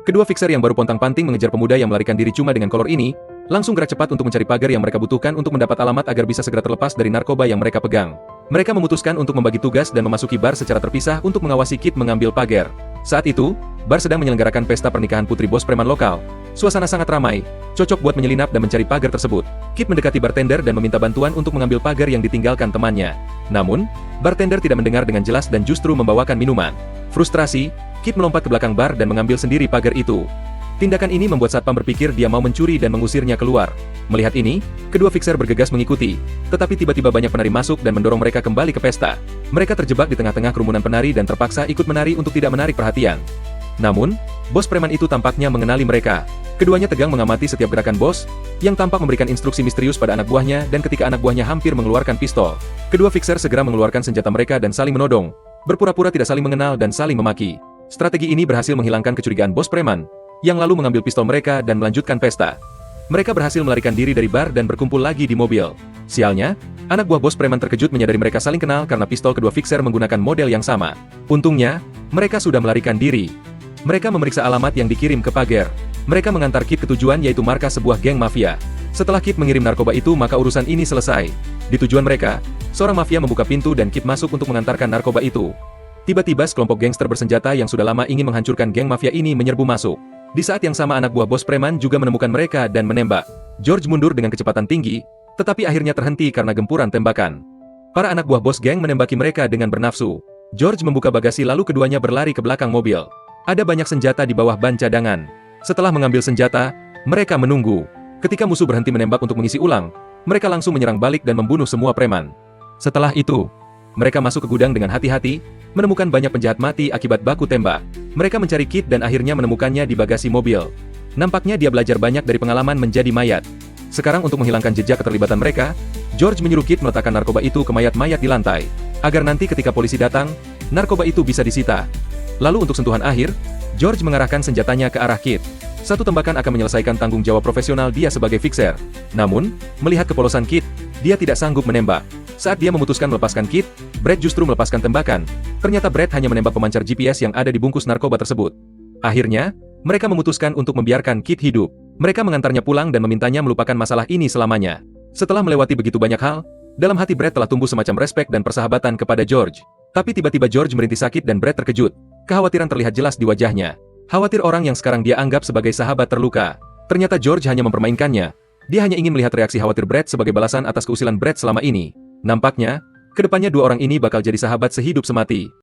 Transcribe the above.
Kedua fixer yang baru pontang-panting mengejar pemuda yang melarikan diri cuma dengan kolor ini, langsung gerak cepat untuk mencari pagar yang mereka butuhkan untuk mendapat alamat agar bisa segera terlepas dari narkoba yang mereka pegang. Mereka memutuskan untuk membagi tugas dan memasuki bar secara terpisah untuk mengawasi Kit mengambil pagar. Saat itu, bar sedang menyelenggarakan pesta pernikahan putri bos preman lokal. Suasana sangat ramai, cocok buat menyelinap dan mencari pagar tersebut. Kit mendekati bartender dan meminta bantuan untuk mengambil pagar yang ditinggalkan temannya. Namun, bartender tidak mendengar dengan jelas dan justru membawakan minuman. Frustrasi, Kit melompat ke belakang bar dan mengambil sendiri pagar itu. Tindakan ini membuat satpam berpikir dia mau mencuri dan mengusirnya keluar. Melihat ini, kedua fixer bergegas mengikuti. Tetapi tiba-tiba banyak penari masuk dan mendorong mereka kembali ke pesta. Mereka terjebak di tengah-tengah kerumunan penari dan terpaksa ikut menari untuk tidak menarik perhatian. Namun, bos preman itu tampaknya mengenali mereka. Keduanya tegang mengamati setiap gerakan bos, yang tampak memberikan instruksi misterius pada anak buahnya dan ketika anak buahnya hampir mengeluarkan pistol. Kedua fixer segera mengeluarkan senjata mereka dan saling menodong, berpura-pura tidak saling mengenal dan saling memaki. Strategi ini berhasil menghilangkan kecurigaan bos preman, yang lalu mengambil pistol mereka dan melanjutkan pesta. Mereka berhasil melarikan diri dari bar dan berkumpul lagi di mobil. Sialnya, anak buah bos preman terkejut menyadari mereka saling kenal karena pistol kedua fixer menggunakan model yang sama. Untungnya, mereka sudah melarikan diri. Mereka memeriksa alamat yang dikirim ke pagar. Mereka mengantar Kit ke tujuan yaitu markas sebuah geng mafia. Setelah Kit mengirim narkoba itu maka urusan ini selesai. Di tujuan mereka, seorang mafia membuka pintu dan Kit masuk untuk mengantarkan narkoba itu. Tiba-tiba sekelompok gangster bersenjata yang sudah lama ingin menghancurkan geng mafia ini menyerbu masuk. Di saat yang sama anak buah bos preman juga menemukan mereka dan menembak. George mundur dengan kecepatan tinggi, tetapi akhirnya terhenti karena gempuran tembakan. Para anak buah bos geng menembaki mereka dengan bernafsu. George membuka bagasi lalu keduanya berlari ke belakang mobil. Ada banyak senjata di bawah ban cadangan. Setelah mengambil senjata, mereka menunggu. Ketika musuh berhenti menembak untuk mengisi ulang, mereka langsung menyerang balik dan membunuh semua preman. Setelah itu, mereka masuk ke gudang dengan hati-hati, menemukan banyak penjahat mati akibat baku tembak. Mereka mencari Kit dan akhirnya menemukannya di bagasi mobil. Nampaknya dia belajar banyak dari pengalaman menjadi mayat. Sekarang untuk menghilangkan jejak keterlibatan mereka, George menyuruh Kit meletakkan narkoba itu ke mayat-mayat di lantai, agar nanti ketika polisi datang, narkoba itu bisa disita. Lalu untuk sentuhan akhir, George mengarahkan senjatanya ke arah Kit. Satu tembakan akan menyelesaikan tanggung jawab profesional dia sebagai fixer. Namun, melihat kepolosan Kit, dia tidak sanggup menembak. Saat dia memutuskan melepaskan Kit, Brad justru melepaskan tembakan. Ternyata Brad hanya menembak pemancar GPS yang ada di bungkus narkoba tersebut. Akhirnya, mereka memutuskan untuk membiarkan Kit hidup. Mereka mengantarnya pulang dan memintanya melupakan masalah ini selamanya. Setelah melewati begitu banyak hal, dalam hati Brad telah tumbuh semacam respek dan persahabatan kepada George. Tapi tiba-tiba George merintih sakit dan Brad terkejut. Kekhawatiran terlihat jelas di wajahnya. Khawatir orang yang sekarang dia anggap sebagai sahabat terluka. Ternyata George hanya mempermainkannya. Dia hanya ingin melihat reaksi khawatir Brad sebagai balasan atas keusilan Brad selama ini. Nampaknya, kedepannya dua orang ini bakal jadi sahabat sehidup semati.